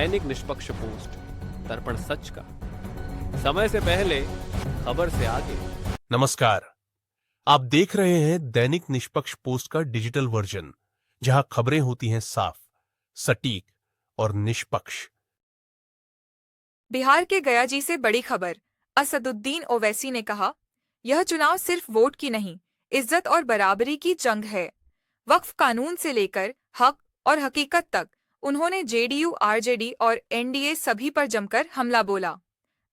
दैनिक निष्पक्ष पोस्ट, दर्पण सच का, समय से पहले, खबर से आगे। नमस्कार, आप देख रहे हैं दैनिक निष्पक्ष पोस्ट का डिजिटल वर्जन, जहां खबरें होती हैं साफ, सटीक और निष्पक्ष। बिहार के गयाजी से बड़ी खबर। असदुद्दीन ओवैसी ने कहा, यह चुनाव सिर्फ वोट की नहीं, इज्जत और बराबरी की जंग है। वक्फ कानून से लेकर हक और हकीकत तक उन्होंने जेडीयू, आरजेडी और एनडीए सभी पर जमकर हमला बोला।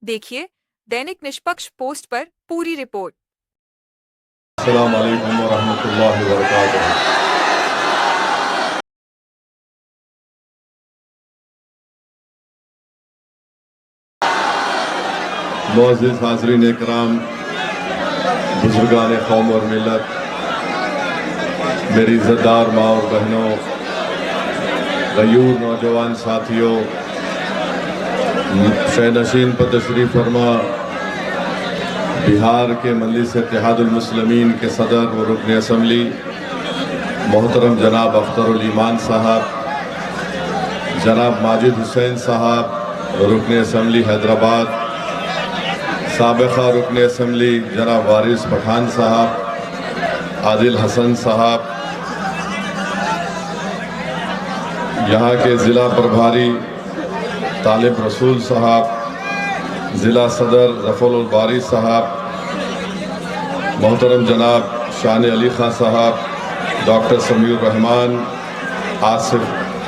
देखिए दैनिक निष्पक्ष पोस्ट पर पूरी रिपोर्ट। अस्सलाम वालेकुम वरहमतुल्लाहि वबरकातुहू। मुअज़्ज़िज़ हाज़रीन इकराम, बुजुर्गान कौम और मिल्लत, मेरी इज़्ज़तदार माँ और बहनों, गयूर नौजवान साथियों, शहनशीन पर तशरीफ़ फरमा बिहार के मजलिस इत्तेहादुल मुस्लिमीन के सदर व रुकन असम्बली मोहतरम जनाब अख्तरुल ईमान साहब, जनाब माजिद हुसैन साहब रुकन असम्बली हैदराबाद, साबिक़ा रुकन असम्बली जनाब वारिस पठान साहब, आदिल हसन साहब, यहाँ के ज़िला प्रभारी तालिब रसूल साहब, ज़िला सदर ज़फ़रुल बारी साहब, मोहतरम जनाब शान अली खां साहब, डॉक्टर समीउर रहमान, आसिफ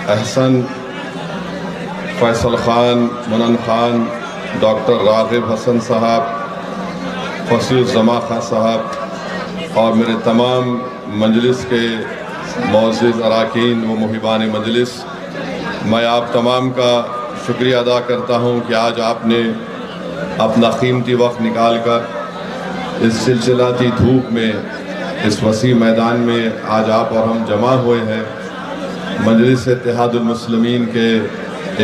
अहसन, फैसल ख़ान, मनन ख़ान, डॉक्टर राग़िब हसन साहब, फसीउज़्ज़मा खां साहब और मेरे तमाम मजलिस के मुअज़्ज़िज़ अराकीन व मुहिबान मजलिस, मैं आप तमाम का शुक्रिया अदा करता हूँ कि आज आपने अपना कीमती वक्त निकाल कर इस चिलचिलाती धूप में, इस वसी मैदान में आज आप और हम जमा हुए हैं मजलिस इत्तेहादुल मुस्लिमीन के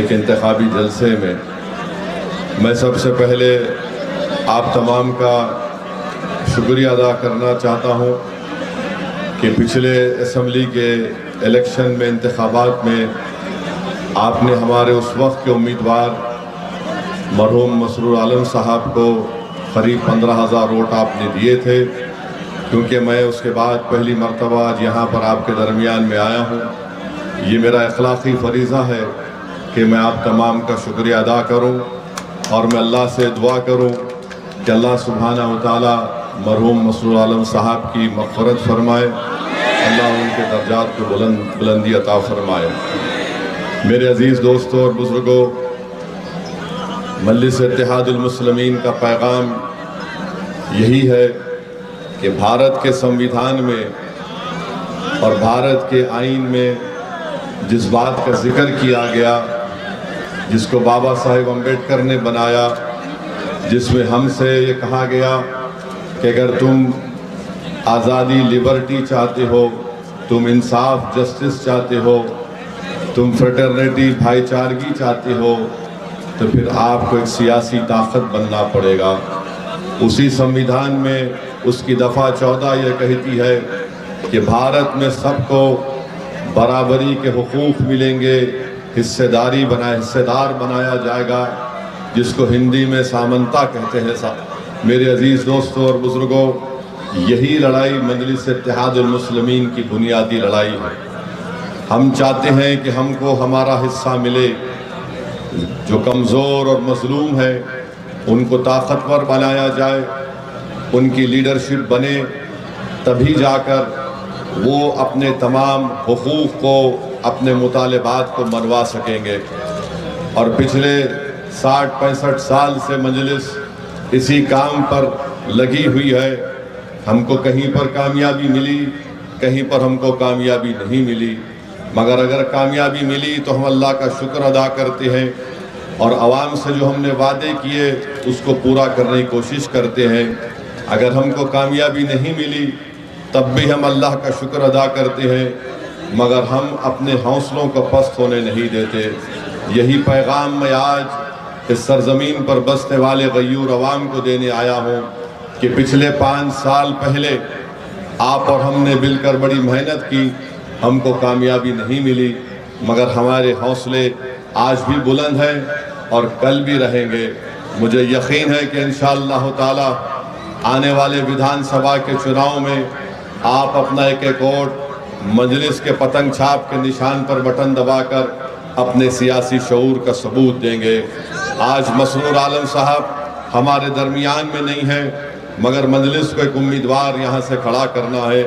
एक इंतखाबी जलसे में। मैं सबसे पहले आप तमाम का शुक्रिया अदा करना चाहता हूँ कि पिछले असम्बली के इलेक्शन में, इंतखाबात में आपने हमारे उस वक्त के उम्मीदवार मरहूम मसरूर आलम साहब को करीब 15,000 वोट आपने दिए थे, क्योंकि मैं उसके बाद पहली मरतबा आज यहाँ पर आपके दरमियान में आया हूँ। ये मेरा अखलाक़ी फ़रीज़ा है कि मैं आप तमाम का शुक्रिया अदा करूँ और मैं अल्लाह से दुआ करूँ कि अल्लाह सुब्हानहू व तआला मरहूम मसरूर आलम साहब की मग़फ़िरत फरमाए, अल्लाह उनके दर्जात को बुलंदी अता फरमाए। मेरे अज़ीज़ दोस्तों और बुज़ुर्गों, मजलिस इत्तेहादुल मुस्लिमीन का पैगाम यही है कि भारत के संविधान में और भारत के आईन में जिस बात का जिक्र किया गया, जिसको बाबा साहेब अम्बेडकर ने बनाया, जिसमें हमसे ये कहा गया कि अगर तुम आज़ादी, लिबर्टी चाहते हो, तुम इंसाफ, जस्टिस चाहते हो, तुम फ्रेटर्निटी, भाईचारगी चाहते हो, तो फिर आपको एक सियासी ताकत बनना पड़ेगा। उसी संविधान में उसकी दफ़ा 14 यह कहती है कि भारत में सबको बराबरी के हुकूक मिलेंगे, हिस्सेदार बनाया जाएगा, जिसको हिंदी में सामंता कहते हैं। मेरे अज़ीज़ दोस्तों और बुज़ुर्गों, यही लड़ाई मजलिस इत्तेहादुल मुस्लिमीन की बुनियादी लड़ाई है। हम चाहते हैं कि हमको हमारा हिस्सा मिले, जो कमज़ोर और मज़लूम है उनको ताकतवर बनाया जाए, उनकी लीडरशिप बने, तभी जाकर वो अपने तमाम हुकूक़ को, अपने मुतालबात को मनवा सकेंगे। और पिछले 60-65 साल से मजलिस इसी काम पर लगी हुई है। हमको कहीं पर कामयाबी मिली, कहीं पर हमको कामयाबी नहीं मिली, मगर अगर कामयाबी मिली तो हम अल्लाह का शुक्र अदा करते हैं और आवाम से जो हमने वादे किए उसको पूरा करने की कोशिश करते हैं। अगर हमको कामयाबी नहीं मिली तब भी हम अल्लाह का शुक्र अदा करते हैं, मगर हम अपने हौसलों को पस्त होने नहीं देते। यही पैगाम मैं आज इस सरजमीन पर बसने वाले गयूर अवाम को देने आया हूँ कि पिछले 5 साल पहले आप और हमने मिलकर बड़ी मेहनत की, हमको कामयाबी नहीं मिली, मगर हमारे हौसले आज भी बुलंद हैं और कल भी रहेंगे। मुझे यकीन है कि इंशाअल्लाह ताला आने वाले विधानसभा के चुनाव में आप अपना एक एक वोट मजलिस के पतंग छाप के निशान पर बटन दबाकर अपने सियासी शऊर का सबूत देंगे। आज मसरूर आलम साहब हमारे दरमियान में नहीं है, मगर मजलिस को एक उम्मीदवार यहाँ से खड़ा करना है,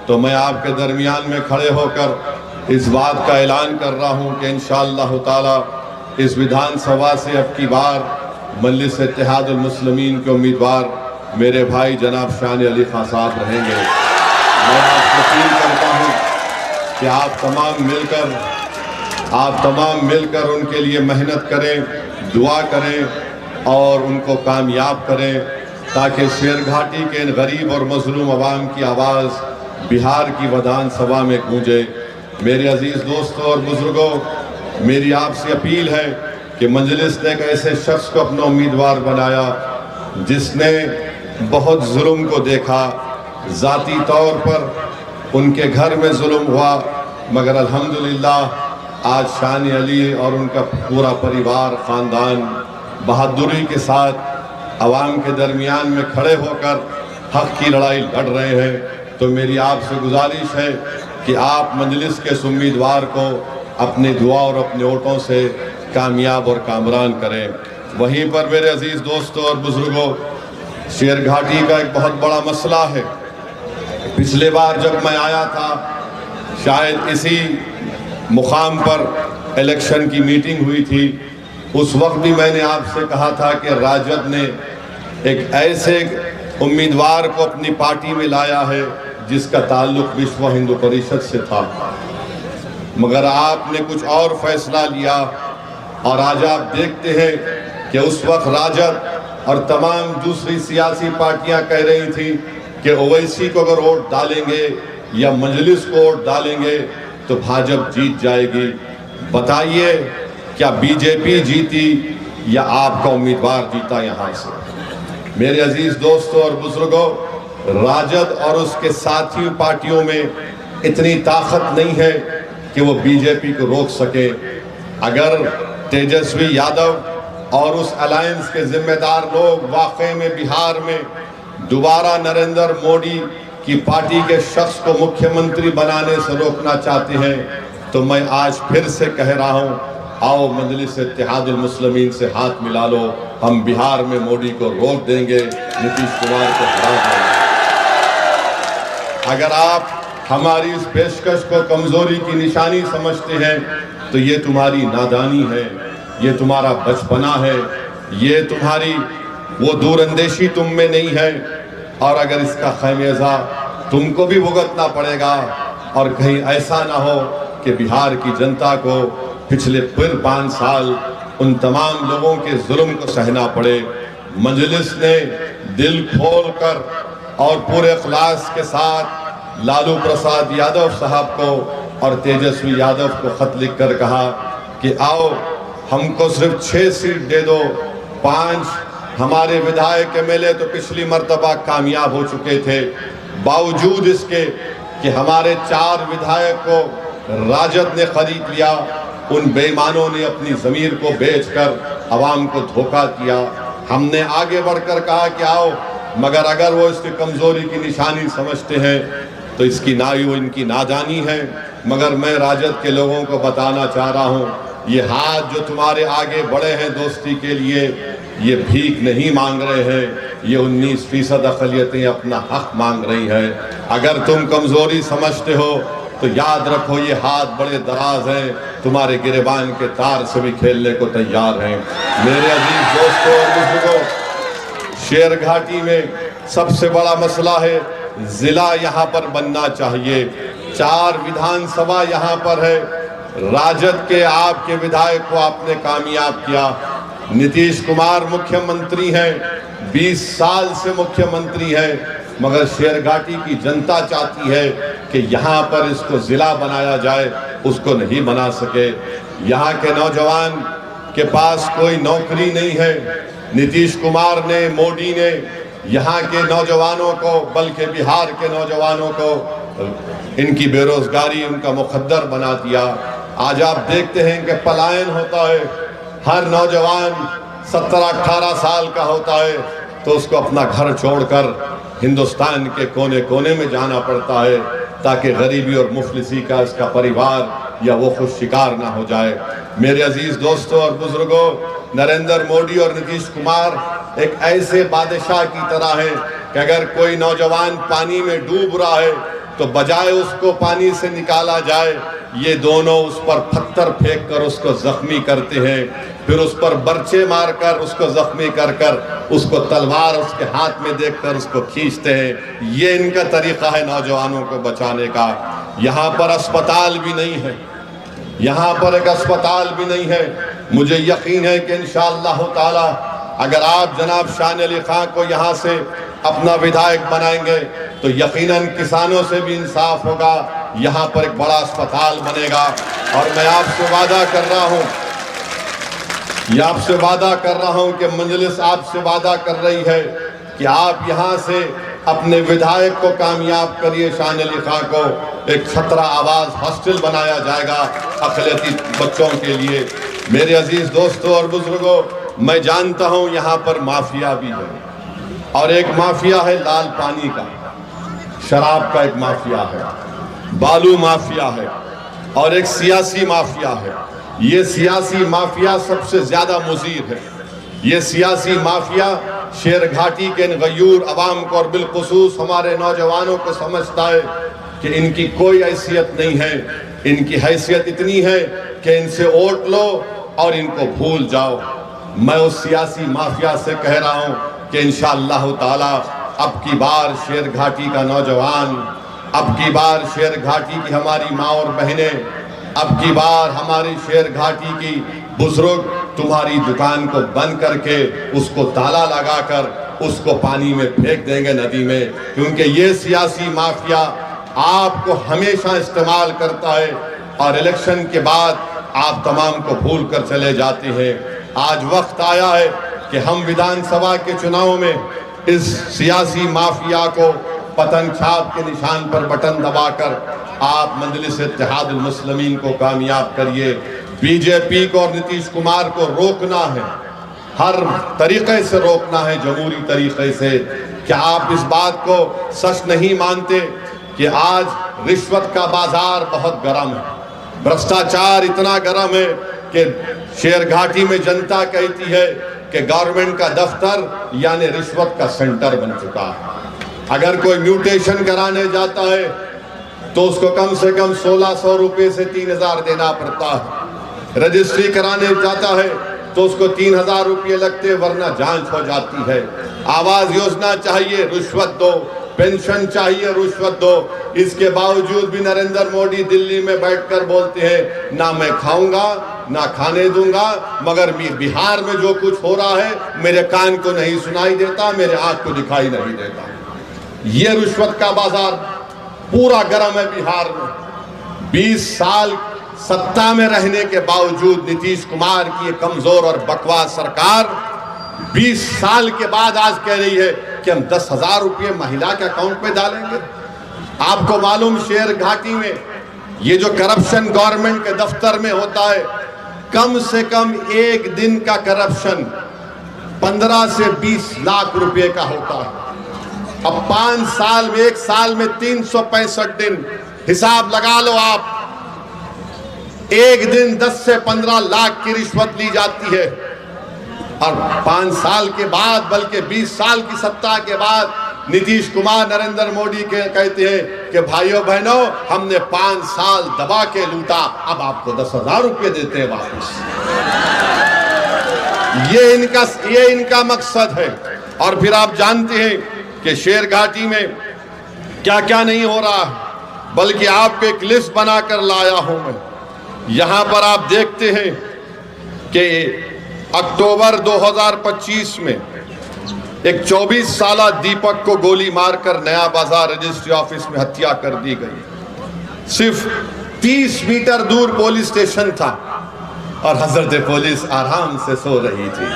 तो मैं आपके दरमियान में खड़े होकर इस बात का ऐलान कर रहा हूँ कि इंशाअल्लाह ताला इस विधानसभा से अब की बार मजलिस इत्तेहादुल मुस्लिमीन के उम्मीदवार मेरे भाई जनाब शान अली खान साहब रहेंगे। मैं आपसे अपील करता हूँ कि आप तमाम मिलकर उनके लिए मेहनत करें, दुआ करें और उनको कामयाब करें, ताकि शेरघाटी के इन गरीब और मजलूम अवाम की आवाज़ बिहार की विधानसभा में गूंजे। मेरे अजीज़ दोस्तों और बुजुर्गों, मेरी आपसे अपील है कि मजलिस ने एक ऐसे शख्स को अपना उम्मीदवार बनाया जिसने बहुत जुल्म को देखा। ज़ाती तौर पर उनके घर में जुल्म हुआ, मगर अल्हम्दुलिल्लाह आज शान अली और उनका पूरा परिवार ख़ानदान बहादुरी के साथ अवाम के दरमियान में खड़े होकर हक़ की लड़ाई लड़ रहे हैं। तो मेरी आपसे गुजारिश है कि आप मजलिस के इस उम्मीदवार को अपनी दुआ और अपने वोटों से कामयाब और कामरान करें। वहीं पर मेरे अजीज़ दोस्तों और बुजुर्गों, शेरघाटी का एक बहुत बड़ा मसला है। पिछले बार जब मैं आया था, शायद इसी मुकाम पर इलेक्शन की मीटिंग हुई थी, उस वक्त भी मैंने आपसे कहा था कि राजद ने एक ऐसे उम्मीदवार को अपनी पार्टी में लाया है जिसका ताल्लुक विश्व हिंदू परिषद से था, मगर आपने कुछ और फैसला लिया। और आज आप देखते हैं कि उस वक्त राजद और तमाम दूसरी सियासी पार्टियां कह रही थी कि ओवैसी को अगर वोट डालेंगे या मजलिस को वोट डालेंगे तो भाजपा जीत जाएगी। बताइए, क्या बीजेपी जीती या आपका उम्मीदवार जीता? यहाँ से मेरे अजीज दोस्तों और बुजुर्गों, राजद और उसके साथी पार्टियों में इतनी ताकत नहीं है कि वो बीजेपी को रोक सके। अगर तेजस्वी यादव और उस अलायंस के जिम्मेदार लोग वाकई में बिहार में दोबारा नरेंद्र मोदी की पार्टी के शख्स को मुख्यमंत्री बनाने से रोकना चाहते हैं, तो मैं आज फिर से कह रहा हूं, आओ मजलिस इत्तेहादुल मुस्लिमीन से हाथ मिला लो। हम बिहार में मोदी को रोक देंगे, नीतीश कुमार को हरा देंगे। अगर आप हमारी इस पेशकश को कमजोरी की निशानी समझते हैं तो ये तुम्हारी नादानी है, ये तुम्हारा बचपना है, ये तुम्हारी वो दूरंदेशी तुम में नहीं है। और अगर इसका खमियाजा तुमको भी भुगतना पड़ेगा और कहीं ऐसा ना हो कि बिहार की जनता को पिछले फिर 5 साल उन तमाम लोगों के जुल्म को सहना पड़े। मजलिस ने दिल खोल कर और पूरे इखलास के साथ लालू प्रसाद यादव साहब को और तेजस्वी यादव को खत लिख कर कहा कि आओ हमको सिर्फ 6 सीट दे दो, 5 हमारे विधायक एमएलए तो पिछली मर्तबा कामयाब हो चुके थे, बावजूद इसके कि हमारे 4 विधायक को राजद ने खरीद लिया, उन बेईमानों ने अपनी जमीर को बेचकर अवाम को धोखा किया। हमने आगे बढ़कर कहा कि आओ, मगर अगर वो इसकी कमजोरी की निशानी समझते हैं तो इसकी वो इनकी नादानी है। मगर मैं राजद के लोगों को बताना चाह रहा हूँ, ये हाथ जो तुम्हारे आगे बढ़े हैं दोस्ती के लिए, ये भीख नहीं मांग रहे हैं, ये 19% अक़लियतें अपना हक मांग रही हैं। अगर तुम कमजोरी समझते हो तो याद रखो, ये हाथ बड़े दराज हैं, तुम्हारे गिरेबान के तार से भी खेलने को तैयार हैं। मेरे अजीज दोस्तों और बुजुर्गों, शेरघाटी में सबसे बड़ा मसला है, जिला यहाँ पर बनना चाहिए। 4 विधानसभा यहाँ पर है, राजद के आपके विधायक को आपने कामयाब किया। नीतीश कुमार मुख्यमंत्री हैं, 20 साल से मुख्यमंत्री हैं, मगर शेरघाटी की जनता चाहती है कि यहाँ पर इसको जिला बनाया जाए, उसको नहीं बना सके। यहाँ के नौजवान के पास कोई नौकरी नहीं है। नीतीश कुमार ने, मोदी ने यहाँ के नौजवानों को, बल्कि बिहार के नौजवानों को इनकी बेरोजगारी उनका मुकद्दर बना दिया। आज आप देखते हैं कि पलायन होता है, हर नौजवान 17-18 साल का होता है तो उसको अपना घर छोड़कर हिंदुस्तान के कोने कोने में जाना पड़ता है ताकि गरीबी और मुफलिसी का इसका परिवार या वो खुद शिकार ना हो जाए। मेरे अजीज दोस्तों और बुजुर्गों, नरेंद्र मोदी और नीतीश कुमार एक ऐसे बादशाह की तरह है कि अगर कोई नौजवान पानी में डूब रहा है तो बजाय उसको पानी से निकाला जाए, ये दोनों उस पर पत्थर फेंक कर उसको जख्मी करते हैं, फिर उस पर बर्छे मारकर उसको जख्मी कर कर उसको तलवार उसके हाथ में देखकर उसको खींचते हैं। ये इनका तरीका है नौजवानों को बचाने का। यहाँ पर अस्पताल भी नहीं है, यहाँ पर एक अस्पताल भी नहीं है। मुझे यकीन है कि इंशाअल्लाह ताला अगर आप जनाब शान अली खां को यहाँ से अपना विधायक बनाएंगे तो यकीनन किसानों से भी इंसाफ होगा, यहाँ पर एक बड़ा अस्पताल बनेगा। और मैं आपसे वादा कर रहा हूँ, आपसे वादा कर रहा हूँ कि मजलिस आपसे वादा कर रही है कि आप यहाँ से अपने विधायक को कामयाब करिए। शान अली खां को एक छतरा आवाज हॉस्टल बनाया जाएगा अक़लियती बच्चों के लिए। मेरे अजीज दोस्तों और बुजुर्गों, मैं जानता हूँ यहाँ पर माफिया भी है, और एक माफिया है लाल पानी का, शराब का एक माफिया है, बालू माफिया है, और एक सियासी माफिया है। ये सियासी माफिया सबसे ज्यादा मुज़ीर है। ये सियासी माफिया शेर घाटी के गयूर अवाम को और बिलखुसूस हमारे नौजवानों को समझता है कि इनकी कोई हैसियत नहीं है। इनकी हैसियत इतनी है कि इनसे वोट लो और इनको भूल जाओ। मैं उस सियासी माफिया से कह रहा हूँ कि इंशाअल्लाह ताला अब की बार शेर घाटी का नौजवान, अब की बार शेर घाटी की हमारी माँ और बहनें, अब की बार हमारी शेर घाटी की बुजुर्ग तुम्हारी दुकान को बंद करके उसको ताला लगाकर उसको पानी में फेंक देंगे, नदी में, क्योंकि ये सियासी माफिया आपको हमेशा इस्तेमाल करता है और इलेक्शन के बाद आप तमाम को भूल कर चले जाते हैं। आज वक्त आया है कि हम विधानसभा के चुनाव में इस सियासी माफिया को पतन छाप के निशान पर बटन दबाकर आप मजलिस इत्तेहादुल मुस्लिमीन को कामयाब करिए। बीजेपी को और नीतीश कुमार को रोकना है, हर तरीके से रोकना है, जमहूरी तरीके से। क्या आप इस बात को सच नहीं मानते कि आज रिश्वत का बाजार बहुत गर्म है, भ्रष्टाचार इतना गर्म है कि शेर घाटी में जनता कहती है कि गवर्नमेंट का दफ्तर यानी रिश्वत का सेंटर बन चुका है। अगर कोई म्यूटेशन कराने जाता है तो उसको कम से कम 1600 रुपये से 3000 देना पड़ता है। रजिस्ट्री कराने जाता है तो उसको 3000 रुपये लगते, वरना जांच हो जाती है। आवास योजना चाहिए, रिश्वत दो, पेंशन चाहिए, रिश्वत दो। इसके बावजूद भी नरेंद्र मोदी दिल्ली में बैठकर बोलते हैं ना मैं खाऊंगा ना खाने दूंगा, मगर बिहार में जो कुछ हो रहा है मेरे कान को नहीं सुनाई देता, मेरे आंख को दिखाई नहीं देता। ये रिश्वत का बाजार पूरा गर्म है बिहार में। 20 साल सत्ता में रहने के बावजूद नीतीश कुमार की ये कमजोर और बकवास सरकार 20 साल के बाद आज कह रही है कि हम 10,000 रुपये महिला के अकाउंट में डालेंगे। आपको मालूम शेर घाटी में ये जो करप्शन गवर्नमेंट के दफ्तर में होता है, कम से कम एक दिन का करप्शन 15 से 20 लाख रुपए का होता है। अब 5 साल में, एक साल में 365 दिन, हिसाब लगा लो आप, एक दिन 10 से 15 लाख की रिश्वत ली जाती है। और 5 साल के बाद, बल्कि 20 साल की सत्ता के बाद नीतीश कुमार नरेंद्र मोदी के कहते हैं कि भाइयों बहनों हमने 5 साल दबा के लूटा, अब आपको 10,000 रुपये देते हैं वापस। ये इनका मकसद है। और फिर आप जानते हैं कि शेर घाटी में क्या क्या नहीं हो रहा है, बल्कि आपको एक लिस्ट बनाकर लाया हूं मैं। यहां पर आप देखते हैं कि अक्टूबर 2025 में एक 24 साला दीपक को गोली मारकर नया बाजार रजिस्ट्री ऑफिस में हत्या कर दी गई। सिर्फ 30 मीटर दूर पुलिस स्टेशन था और हजरत पुलिस आराम से सो रही थी।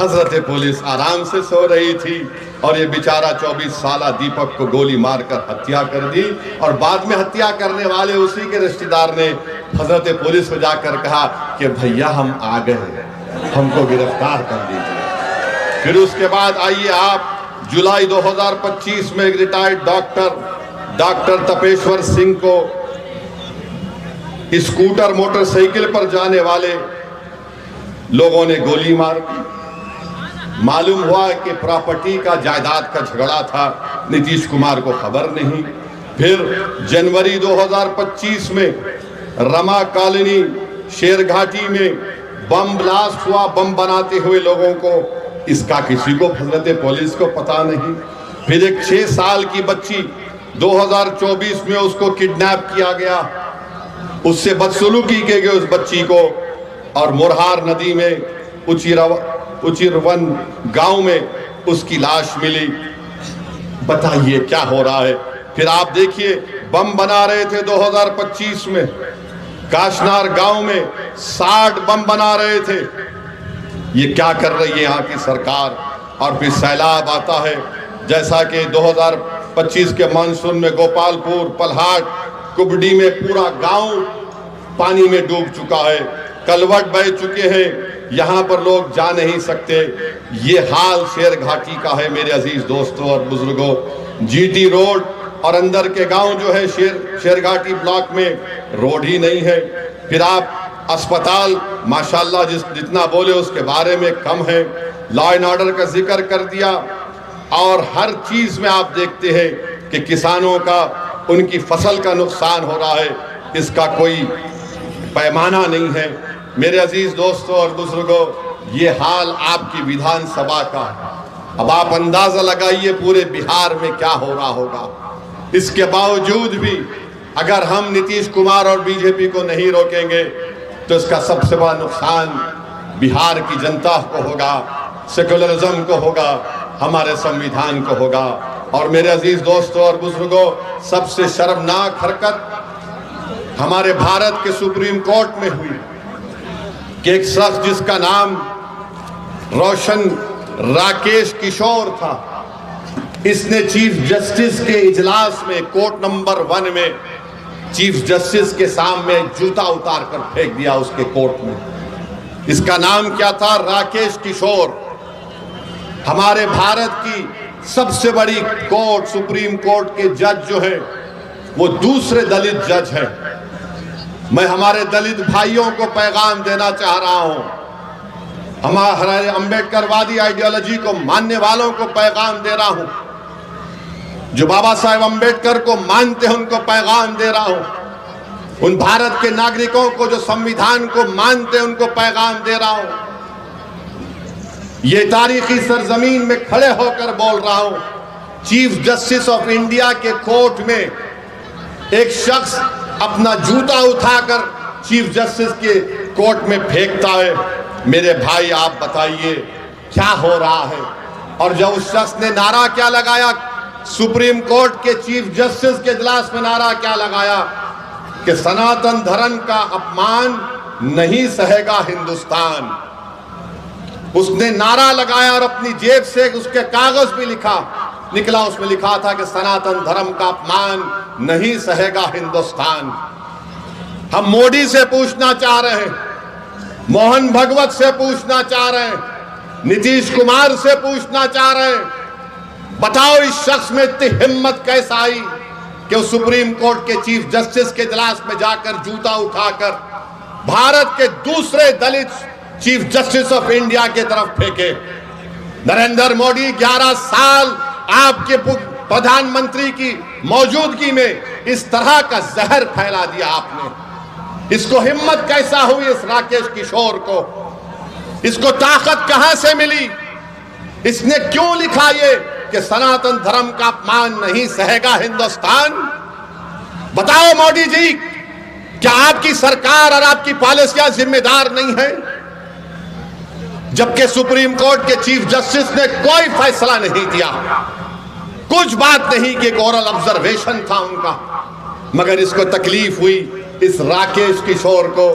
हजरत पुलिस आराम से सो रही थी और ये बेचारा 24 साल दीपक को गोली मारकर हत्या कर दी। और बाद में हत्या करने वाले उसी के रिश्तेदार ने हजरत पुलिस को जाकर कहा कि भैया हम आ गए, हमको गिरफ्तार कर दीजिए। फिर उसके बाद आइए आप जुलाई 2025 में एक रिटायर्ड डॉक्टर तपेश्वर सिंह को स्कूटर मोटरसाइकिल पर जाने वाले लोगों ने गोली मार दी। मालूम हुआ कि प्रॉपर्टी का जायदाद का झगड़ा था, नीतीश कुमार को खबर नहीं। फिर जनवरी 2025 में रमा कॉलोनी शेरघाटी में बम ब्लास्ट हुआ, बम बनाते हुए लोगों को, इसका किसी को हजरत पुलिस को पता नहीं। फिर एक 6 साल की बच्ची 2024 में उसको किडनैप किया गया, उससे बदसलूकी की गई उस बच्ची को, और मुरहार नदी में उचिरवन गांव में उसकी लाश मिली। बताइए क्या हो रहा है। फिर आप देखिए बम बना रहे थे 2025 में काशनार गांव में 60 बम बना रहे थे। ये क्या कर रही है यहाँ की सरकार। और फिर सैलाब आता है, जैसा कि 2025 के मानसून में गोपालपुर, पलहाट, कुबड़ी में पूरा गांव पानी में डूब चुका है, कलवट बह चुके हैं, यहाँ पर लोग जा नहीं सकते। ये हाल शेरघाटी का है मेरे अजीज दोस्तों और बुजुर्गों। जीटी रोड और अंदर के गांव जो है शेरघाटी ब्लॉक में रोड ही नहीं है। फिर आप अस्पताल माशाल्लाह जितना बोले उसके बारे में कम है। लॉ एंड ऑर्डर का जिक्र कर दिया, और हर चीज में आप देखते हैं कि किसानों का, उनकी फसल का नुकसान हो रहा है, इसका कोई पैमाना नहीं है। मेरे अजीज दोस्तों और बुजुर्गों, ये हाल आपकी विधानसभा का है। अब आप अंदाजा लगाइए पूरे बिहार में क्या हो रहा होगा। इसके बावजूद भी अगर हम नीतीश कुमार और बीजेपी को नहीं रोकेंगे तो इसका सबसे बड़ा नुकसान बिहार की जनता को होगा, सेकुलरिज्म को होगा, हमारे संविधान को होगा। और मेरे अजीज दोस्तों और बुजुर्गों, सबसे शर्मनाक हरकत हमारे भारत के सुप्रीम कोर्ट में हुई कि एक शख्स जिसका नाम रोशन राकेश किशोर था, इसने चीफ जस्टिस के इजलास में कोर्ट नंबर 1 में चीफ जस्टिस के सामने जूता उतार कर फेंक दिया उसके कोर्ट में। इसका नाम क्या था? राकेश किशोर। हमारे भारत की सबसे बड़ी कोर्ट, सुप्रीम कोर्ट के जज जो है वो दूसरे दलित जज हैं। मैं हमारे दलित भाइयों को पैगाम देना चाह रहा हूं, हमारे अंबेडकरवादी आइडियोलॉजी को मानने वालों को पैगाम दे रहा हूं, जो बाबा साहेब अंबेडकर को मानते हैं उनको पैगाम दे रहा हूं, उन भारत के नागरिकों को जो संविधान को मानते हैं उनको पैगाम दे रहा हूं। ये तारीखी सरजमीन में खड़े होकर बोल रहा हूं। चीफ जस्टिस ऑफ इंडिया के कोर्ट में एक शख्स अपना जूता उठाकर चीफ जस्टिस के कोर्ट में फेंकता है। मेरे भाई आप बताइए क्या हो रहा है। और जब उस शख्स ने नारा क्या लगाया, सुप्रीम कोर्ट के चीफ जस्टिस के इजलास में नारा क्या लगाया कि सनातन धर्म का अपमान नहीं सहेगा हिंदुस्तान। उसने नारा लगाया और अपनी जेब से उसके कागज भी निकला, उसमें लिखा था कि सनातन धर्म का अपमान नहीं सहेगा हिंदुस्तान। हम मोदी से पूछना चाह रहे हैं, मोहन भगवत से पूछना चाह रहे हैं, नीतीश कुमार से पूछना चाह रहे हैं, बताओ इस शख्स में इतनी हिम्मत कैसे आई कि वो सुप्रीम कोर्ट के चीफ जस्टिस के इजलास में जाकर जूता उठाकर भारत के दूसरे दलित चीफ जस्टिस ऑफ इंडिया की तरफ फेंके। नरेंद्र मोदी 11 साल आपके प्रधानमंत्री की मौजूदगी में इस तरह का जहर फैला दिया आपने। इसको हिम्मत कैसा हुई इस राकेश किशोर को? इसको ताकत कहां से मिली? इसने क्यों लिखा ये कि सनातन धर्म का अपमान नहीं सहेगा हिंदुस्तान? बताओ मोदी जी, क्या आपकी सरकार और आपकी पॉलिसियां जिम्मेदार नहीं है? जबकि सुप्रीम कोर्ट के चीफ जस्टिस ने कोई फैसला नहीं दिया, कुछ बात नहीं कि ओरल ऑब्जर्वेशन था उनका, मगर इसको तकलीफ हुई इस राकेश किशोर को।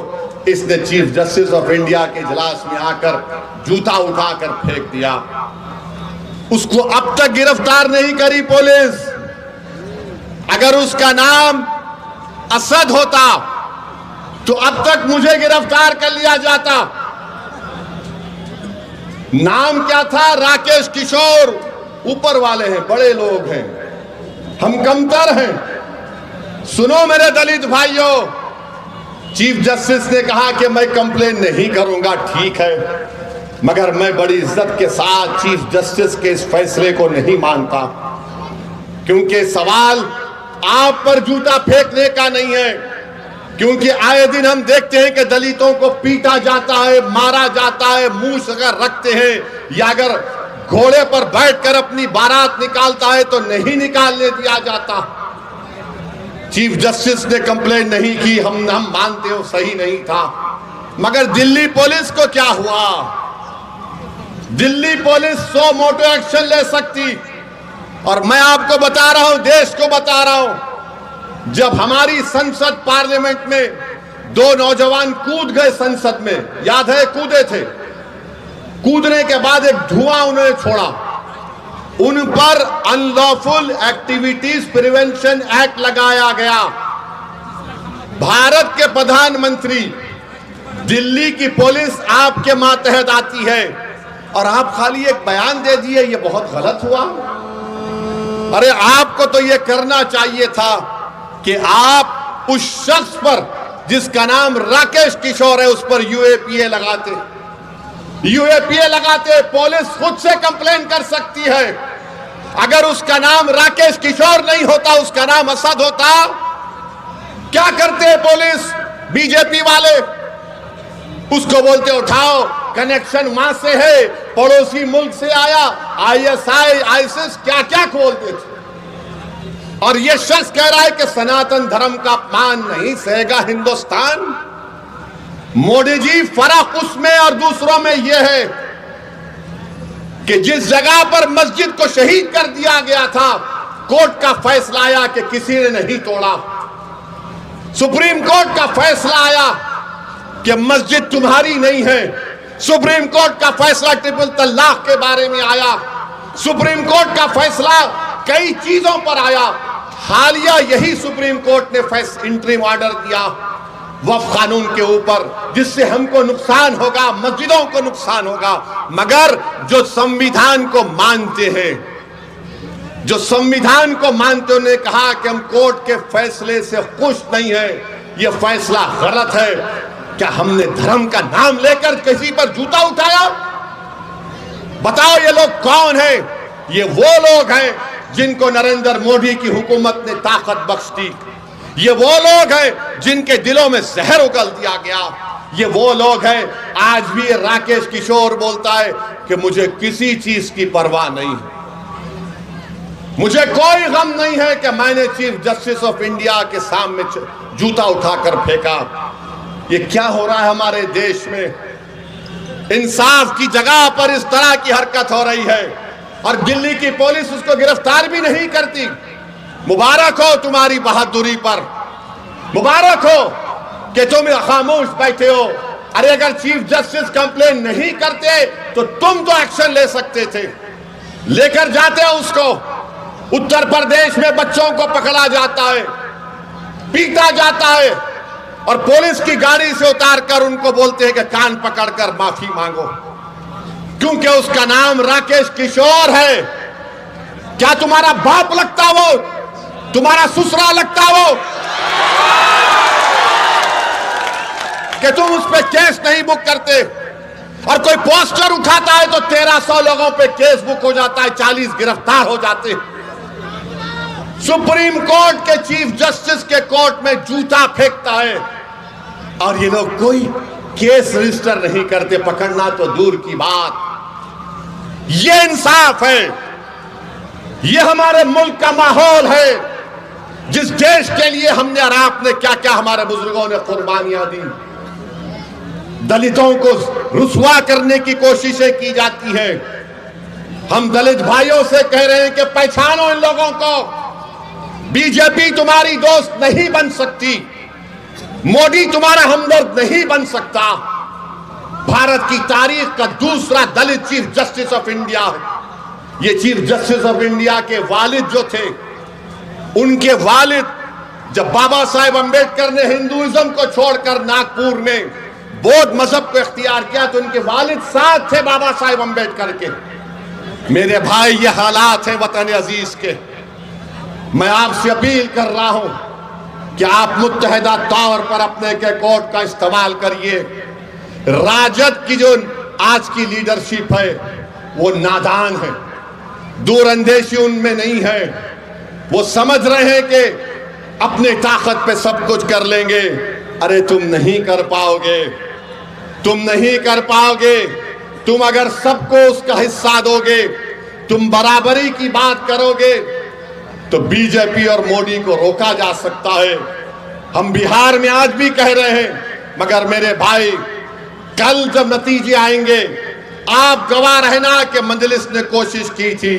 इसने चीफ जस्टिस ऑफ इंडिया के इजलास में आकर जूता उठाकर फेंक दिया। उसको अब तक गिरफ्तार नहीं करी पुलिस। अगर उसका नाम असद होता तो अब तक मुझे गिरफ्तार कर लिया जाता। नाम क्या था? राकेश किशोर। ऊपर वाले हैं, बड़े लोग हैं, हम कमतर हैं। सुनो मेरे दलित भाइयों, चीफ जस्टिस ने कहा कि मैं कंप्लेन नहीं करूंगा, ठीक है, मगर मैं बड़ी इज्जत के साथ चीफ जस्टिस के इस फैसले को नहीं मानता, क्योंकि सवाल आप पर जूता फेंकने का नहीं है। क्योंकि आए दिन हम देखते हैं कि दलितों को पीटा जाता है, मारा जाता है, मूंछ अगर रखते हैं या अगर घोड़े पर बैठकर अपनी बारात निकालता है तो नहीं निकालने दिया जाता। चीफ जस्टिस ने कंप्लेन नहीं की, हम मानते हो सही नहीं था, मगर दिल्ली पुलिस को क्या हुआ? दिल्ली पुलिस 100 मोटो एक्शन ले सकती। और मैं आपको बता रहा हूं, देश को बता रहा हूं, जब हमारी संसद पार्लियामेंट में 2 नौजवान कूद गए संसद में, याद है? कूदे थे। कूदने के बाद एक धुआं उन्होंने छोड़ा, उन पर अनलॉफुल एक्टिविटीज प्रिवेंशन एक्ट लगाया गया। भारत के प्रधानमंत्री, दिल्ली की पुलिस आपके मातहत आती है और आप खाली एक बयान दे दिए, ये बहुत गलत हुआ। अरे आपको तो ये करना चाहिए था कि आप उस शख्स पर जिसका नाम राकेश किशोर है उस पर यूएपीए लगाते। यूएपीए लगाते, पुलिस खुद से कंप्लेन कर सकती है। अगर उसका नाम राकेश किशोर नहीं होता, उसका नाम असद होता, क्या करते पुलिस? बीजेपी वाले उसको बोलते उठाओ, कनेक्शन वहां से है, पड़ोसी मुल्क से आया, आईएसआई, आईसिस, क्या क्या खोलते थे। और ये शख्स कह रहा है कि सनातन धर्म का अपमान नहीं सहेगा हिंदुस्तान। मोदी जी, फर्क उसमें और दूसरों में यह है कि जिस जगह पर मस्जिद को शहीद कर दिया गया था, कोर्ट का फैसला आया कि किसी ने नहीं तोड़ा। सुप्रीम कोर्ट का फैसला आया कि मस्जिद तुम्हारी नहीं है। सुप्रीम कोर्ट का फैसला ट्रिपल तलाक के बारे में आया। सुप्रीम कोर्ट का फैसला कई चीजों पर आया। हालिया यही सुप्रीम कोर्ट ने इंटरिम ऑर्डर दिया वक्फ कानून के ऊपर, जिससे हमको नुकसान होगा, मस्जिदों को नुकसान होगा। मगर जो संविधान को मानते हैं, जो संविधान को मानते, उन्होंने कहा कि हम कोर्ट के फैसले से खुश नहीं है, यह फैसला गलत है। क्या हमने धर्म का नाम लेकर किसी पर जूता उठाया? बताओ ये लोग कौन है? ये वो लोग हैं जिनको नरेंद्र मोदी की हुकूमत ने ताकत बख्श दी। ये वो लोग हैं जिनके दिलों में जहर उगल दिया गया। ये वो लोग हैं, आज भी राकेश किशोर बोलता है कि मुझे किसी चीज की परवाह नहीं है, मुझे कोई गम नहीं है कि मैंने चीफ जस्टिस ऑफ इंडिया के सामने जूता उठाकर फेंका। ये क्या हो रहा है हमारे देश में? इंसाफ की जगह पर इस तरह की हरकत हो रही है और दिल्ली की पुलिस उसको गिरफ्तार भी नहीं करती। मुबारक हो तुम्हारी बहादुरी पर, मुबारक हो कि तुम खामोश बैठे हो। अरे अगर चीफ जस्टिस कंप्लेन नहीं करते तो तुम तो एक्शन ले सकते थे, लेकर जाते हो उसको। उत्तर प्रदेश में बच्चों को पकड़ा जाता है, पीटा जाता है और पुलिस की गाड़ी से उतारकर उनको बोलते हैं कि कान पकड़कर माफी मांगो, क्योंकि उसका नाम राकेश किशोर है। क्या तुम्हारा बाप लगता वो? तुम्हारा ससुरा लगता वो कि तुम उस पर केस नहीं बुक करते? और कोई पोस्टर उठाता है तो 1300 लोगों पे केस बुक हो जाता है, 40 गिरफ्तार हो जाते हैं। सुप्रीम कोर्ट के चीफ जस्टिस के कोर्ट में जूता फेंकता है और ये लोग कोई केस रजिस्टर नहीं करते, पकड़ना तो दूर की बात। ये इंसाफ है, ये हमारे मुल्क का माहौल है, जिस देश के लिए हमने और आपने क्या क्या हमारे बुजुर्गों ने कुर्बानियां दी। दलितों को रुसवा करने की कोशिशें की जाती है। हम दलित भाइयों से कह रहे हैं कि पहचानो इन लोगों को। बीजेपी तुम्हारी दोस्त नहीं बन सकती, मोदी तुम्हारा हमदर्द नहीं बन सकता। भारत की तारीख का दूसरा दलित चीफ जस्टिस ऑफ इंडिया है। ये चीफ जस्टिस ऑफ इंडिया के वालिद जो थे, उनके वालिद जब बाबा साहेब अंबेडकर ने हिंदुइज्म को छोड़कर नागपुर में बौद्ध मजहब को इख्तियार किया तो उनके वालिद साथ थे बाबा साहेब अंबेडकर के। मेरे भाई, ये हालात हैं वतन अजीज के। मैं आपसे अपील कर रहा हूं कि आप मुत्तहिदा तौर पर अपने के कोर्ट का इस्तेमाल करिए। राजद की जो आज की लीडरशिप है वो नादान है, दूरअंदेशी उनमें नहीं है। वो समझ रहे हैं कि अपने ताकत पे सब कुछ कर लेंगे। अरे तुम नहीं कर पाओगे, तुम नहीं कर पाओगे। तुम अगर सबको उसका हिस्सा दोगे, तुम बराबरी की बात करोगे तो बीजेपी और मोदी को रोका जा सकता है। हम बिहार में आज भी कह रहे हैं, मगर मेरे भाई कल जब नतीजे आएंगे आप गवाह रहना कि मजलिस ने कोशिश की थी,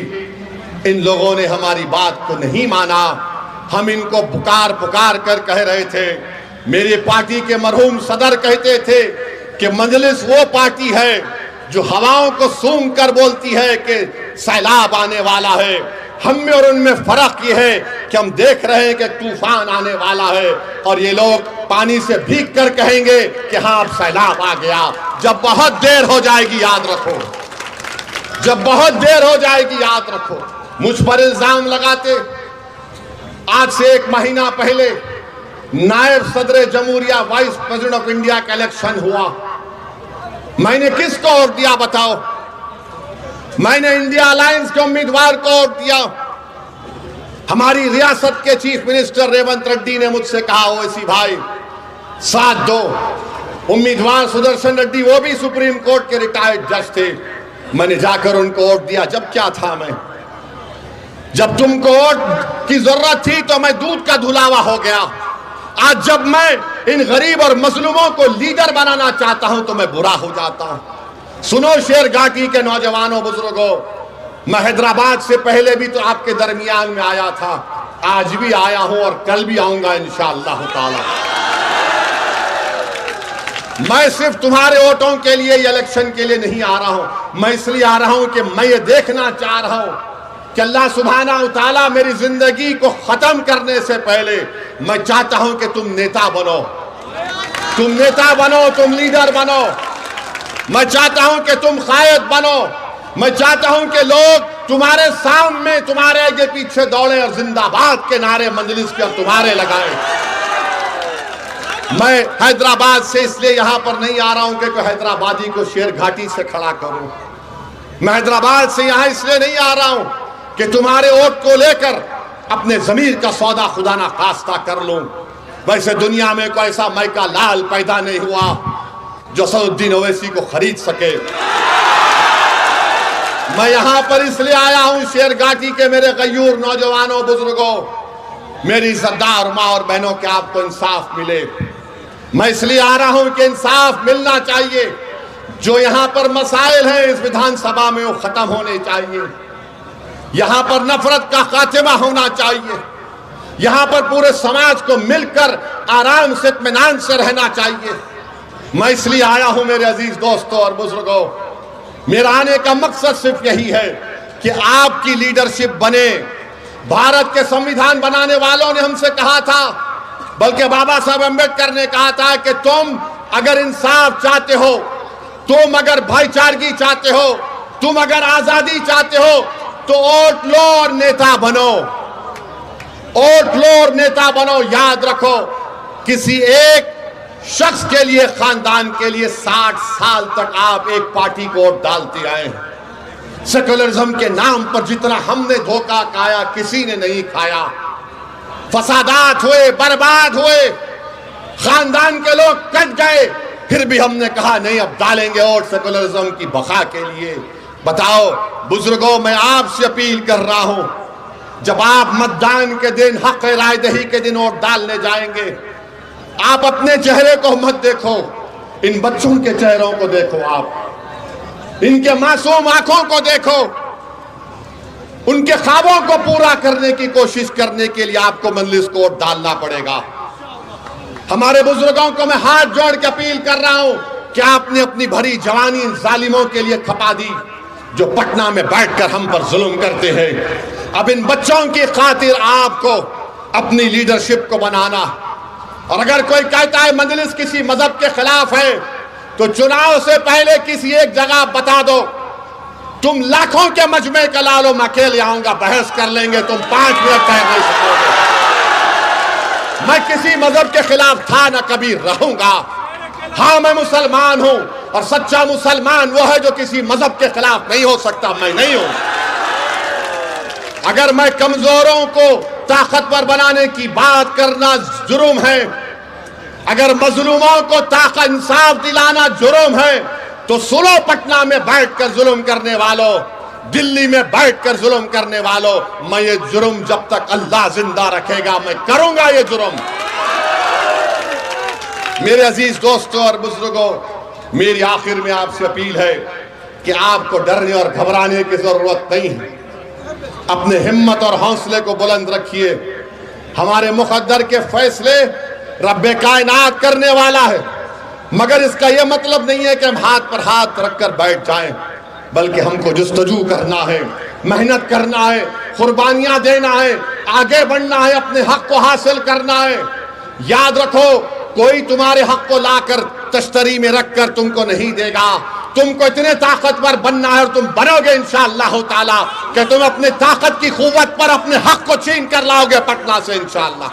इन लोगों ने हमारी बात को नहीं माना। हम इनको पुकार पुकार कर कह रहे थे। मेरी पार्टी के मरहूम सदर कहते थे कि मजलिस वो पार्टी है जो हवाओं को सूंघ कर बोलती है कि सैलाब आने वाला है। हम में और उनमें फर्क ये है कि हम देख रहे हैं कि तूफान आने वाला है और ये लोग पानी से भीग कर कहेंगे कि हाँ अब सैलाब आ गया। जब बहुत देर हो जाएगी याद रखो, जब बहुत देर हो जाएगी याद रखो। मुझ पर इल्जाम लगाते, आज से 1 महीना पहले नायब सदर जमहूरिया वाइस प्रेसिडेंट ऑफ इंडिया का इलेक्शन हुआ। मैंने किसको वोट दिया बताओ? मैंने इंडिया अलायंस के उम्मीदवार को वोट दिया। हमारी रियासत के चीफ मिनिस्टर रेवंत रेड्डी ने मुझसे कहा, ओवैसी भाई साथ दो। उम्मीदवार सुदर्शन रेड्डी, वो भी सुप्रीम कोर्ट के रिटायर्ड जज थे। मैंने जाकर उनको वोट दिया। जब क्या था मैं, जब तुमको वोट की जरूरत थी तो मैं दूध का धुलावा हो गया। आज जब मैं इन गरीब और मजलूमों को लीडर बनाना चाहता हूं तो मैं बुरा हो जाता हूं। सुनो शेर घाटी के नौजवानों, बुजुर्गों, मैं हैदराबाद से पहले भी तो आपके दरमियान में आया था, आज भी आया हूं और कल भी आऊंगा इंशाअल्लाह ताला। मैं सिर्फ तुम्हारे वोटों के लिए, इलेक्शन के लिए नहीं आ रहा हूं। मैं इसलिए आ रहा हूं कि मैं ये देखना चाह रहा हूं कि अल्लाह सुब्हाना व तआला मेरी जिंदगी को खत्म करने से पहले मैं चाहता हूं कि तुम नेता बनो, तुम नेता बनो, तुम लीडर बनो। मैं चाहता हूं कि तुम कायद बनो। मैं चाहता हूं कि लोग तुम्हारे सामने, तुम्हारे आगे पीछे दौड़े और जिंदाबाद के नारे मजलिस के और तुम्हारे लगाए। मैं हैदराबाद से इसलिए यहां पर नहीं आ रहा हूं कि कोई हैदराबादी को शेर घाटी से खड़ा करूं। मैं हैदराबाद से यहां इसलिए नहीं आ रहा हूं कि तुम्हारे वोट को लेकर अपने जमीर का सौदा खुदा ना खास्ता कर लूं। वैसे दुनिया में कोई ऐसा मैका लाल पैदा नहीं हुआ जो सऊद्दीन ओवैसी को खरीद सके। मैं यहां पर इसलिए आया हूं शेर घाटी के मेरे गयूर नौजवानों, बुजुर्गों, मेरी इज्जतदार माँ और बहनों के आपको इंसाफ मिले। मैं इसलिए आ रहा हूं कि इंसाफ मिलना चाहिए। जो यहां पर मसाइल हैं इस विधानसभा में वो खत्म होने चाहिए। यहां पर नफरत का खात्मा होना चाहिए। यहां पर पूरे समाज को मिलकर आराम से इत्मीनान से रहना चाहिए। मैं इसलिए आया हूं मेरे अजीज दोस्तों और बुजुर्गों, मेरा आने का मकसद सिर्फ यही है कि आपकी लीडरशिप बने। भारत के संविधान बनाने वालों ने हमसे कहा था, बल्कि बाबा साहब अम्बेडकर ने कहा था कि तुम अगर इंसाफ चाहते हो, तुम अगर भाईचारगी चाहते हो, तुम अगर आजादी चाहते हो तो वोट लो और नेता बनो, वोट लो और नेता बनो। याद रखो, किसी एक शख्स के लिए, खानदान के लिए 60 साल तक आप एक पार्टी को वोट डालते आए हैं। सेक्युलरिज्म के नाम पर जितना हमने धोखा खाया किसी ने नहीं खाया। फसादात हुए, बर्बाद हुए, खानदान के लोग कट गए, फिर भी हमने कहा नहीं अब डालेंगे वोट सेक्युलरिज्म की बका के लिए। बताओ बुजुर्गों, मैं आपसे अपील कर रहा हूं, जब आप मतदान के दिन, हक राय दही के दिन वोट डालने जाएंगे, आप अपने चेहरे को मत देखो, इन बच्चों के चेहरों को देखो, आप इनके मासूम आंखों को देखो। उनके ख्वाबों को पूरा करने की कोशिश करने के लिए आपको मजलिस को वोट डालना पड़ेगा। हमारे बुजुर्गों को मैं हाथ जोड़ के अपील कर रहा हूं कि आपने अपनी भरी जवानी इन जालिमों के लिए खपा दी, जो पटना में बैठकर हम पर जुल्म करते हैं। अब इन बच्चों की खातिर आपको अपनी लीडरशिप को बनाना, और अगर कोई कहता है मजलिस किसी मजहब के खिलाफ है तो चुनाव से पहले किसी एक जगह बता दो, तुम लाखों के मजमे का ला लो, मैं अकेले आऊंगा, बहस कर लेंगे, तुम 5 मिनट कह नहीं सकोगे। मैं किसी मजहब के खिलाफ था ना कभी रहूंगा। हाँ, मैं मुसलमान हूं, और सच्चा मुसलमान वो है जो किसी मजहब के खिलाफ नहीं हो सकता। मैं नहीं हूं। अगर मैं कमजोरों को ताकतवर बनाने की बात करना जुर्म है, अगर मजलूमों को ताकत इंसाफ दिलाना जुर्म है, तो सुनो पटना में बैठकर जुल्म करने वालों, दिल्ली में बैठकर जुल्म करने वालों, मैं ये जुर्म जब तक अल्लाह जिंदा रखेगा मैं करूंगा ये जुर्म। मेरे अजीज दोस्तों और बुजुर्गों, मेरी आखिर में आपसे अपील है कि आपको डरने और घबराने की जरूरत नहीं है। अपने हिम्मत और हौसले को बुलंद रखिए। हमारे मुकद्दर के फैसले रब्बे कायनात करने वाला है, मगर इसका यह मतलब नहीं है कि हम हाथ पर हाथ रखकर बैठ जाएं, बल्कि हमको जुस्तजू करना है, मेहनत करना है, कुर्बानियां देना है, आगे बढ़ना है, अपने हक को हासिल करना है। याद रखो, कोई तुम्हारे हक को लाकर तश्तरी में रखकर तुमको नहीं देगा। तुमको इतने ताकतवर बनना है और तुम बनोगे इंशाअल्लाह ताला कि तुम अपने ताकत की कुव्वत पर अपने हक को छीन कर लाओगे पटना से इंशाअल्लाह।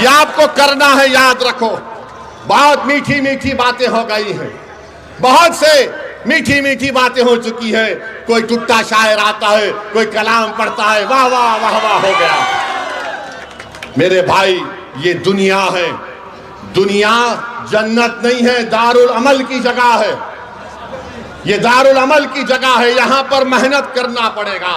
यह आपको करना है, याद रखो। बहुत मीठी मीठी बातें हो गई हैं, बहुत से मीठी मीठी बातें हो चुकी है। कोई टुट्टा शायर आता है, कोई कलाम पढ़ता है, वाह वाह वाह वाह हो गया। मेरे भाई, ये दुनिया है, दुनिया जन्नत नहीं है, दारुल अमल की जगह है। ये दारुल अमल की जगह है, यहां पर मेहनत करना पड़ेगा।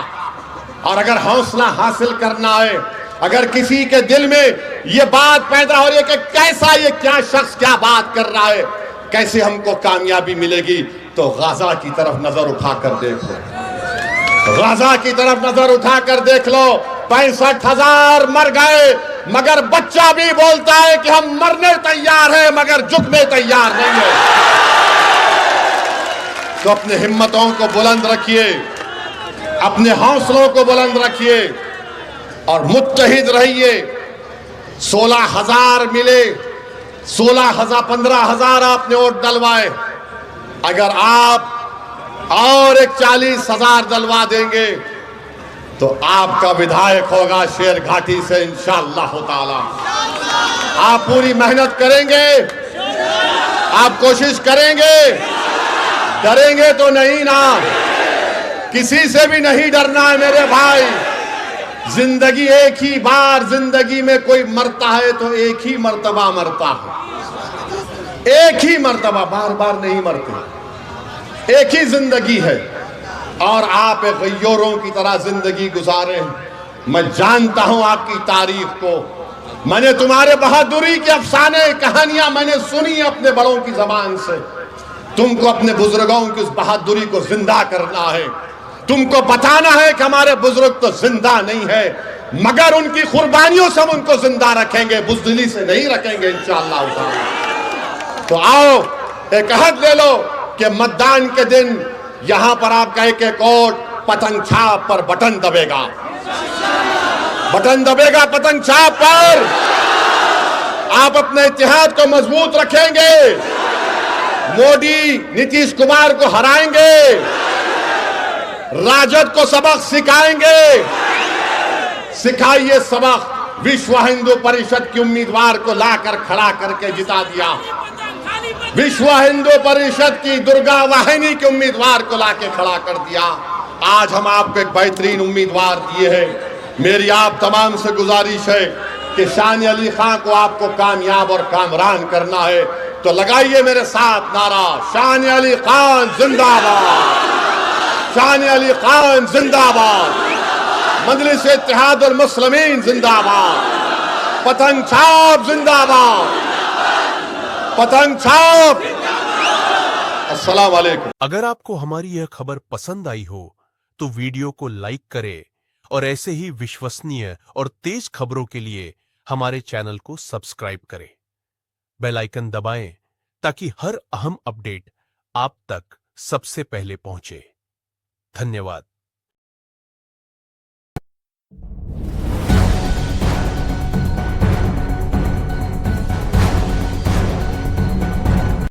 और अगर हौसला हासिल करना है, अगर किसी के दिल में ये बात पैदा हो रही है कि कैसा ये क्या शख्स क्या बात कर रहा है, कैसे हमको कामयाबी मिलेगी, तो गाजा की तरफ नजर उठाकर देखो, गाजा की तरफ नजर उठाकर देख लो। 65,000 मर गए, मगर बच्चा भी बोलता है कि हम मरने तैयार हैं, मगर झुकने तैयार नहीं है। तो अपने हिम्मतों को बुलंद रखिए, अपने हौसलों को बुलंद रखिए और मुत्तहिद रहिए। 16,000 मिले, 16,000 15,000 आपने वोट डलवाए, अगर आप और एक 40,000 डलवा देंगे तो आपका विधायक होगा शेर घाटी से इंशाअल्लाह ताला। आप पूरी मेहनत करेंगे, आप कोशिश करेंगे, डरेंगे तो नहीं ना, किसी से भी नहीं डरना है मेरे भाई। जिंदगी एक ही बार, जिंदगी में कोई मरता है तो एक ही मर्तबा मरता है, एक ही मर्तबा, बार बार नहीं मरते। एक ही जिंदगी है और आप एक गय्योरों की तरह जिंदगी गुजारे। मैं जानता हूं आपकी तारीख को, मैंने तुम्हारे बहादुरी के अफसाने कहानियां मैंने सुनी अपने बड़ों की जबान से। तुमको अपने बुजुर्गों की उस बहादुरी को जिंदा करना है, तुमको बताना है कि हमारे बुजुर्ग तो जिंदा नहीं है, मगर उनकी कुर्बानियों से हम उनको जिंदा रखेंगे, बुज़दिली से नहीं रखेंगे इंशाअल्लाह। तो आओ एक अहद ले लो कि मतदान के दिन यहां पर आपका एक एक वोट पतंग छाप पर बटन दबेगा, बटन दबेगा पतंग छाप पर। आप अपने इत्तेहाद को मजबूत रखेंगे, मोदी नीतीश कुमार को हराएंगे, राजद को सबक सिखाएंगे। सिखाइए सबक। विश्व हिंदू परिषद की उम्मीदवार को लाकर खड़ा करके जिता दिया, विश्व हिंदू परिषद की दुर्गा वाहिनी के उम्मीदवार को लाके खड़ा कर दिया। आज हम आपको एक बेहतरीन उम्मीदवार दिए हैं। मेरी आप तमाम से गुजारिश है कि शान अली खान को आपको कामयाब और कामरान करना है, तो लगाइए मेरे साथ नारा, शान अली खान जिंदाबाद, शान अली खान जिंदाबाद, मजलिस इत्तेहाद और मुस्लिमीन जिंदाबाद, पतंग छाप जिंदाबाद, पतंग छाप। अस्सलाम वालेकुम। अगर आपको हमारी यह खबर पसंद आई हो तो वीडियो को लाइक करें और ऐसे ही विश्वसनीय और तेज खबरों के लिए हमारे चैनल को सब्सक्राइब करें। बेल आइकन दबाएं ताकि हर अहम अपडेट आप तक सबसे पहले पहुंचे। धन्यवाद।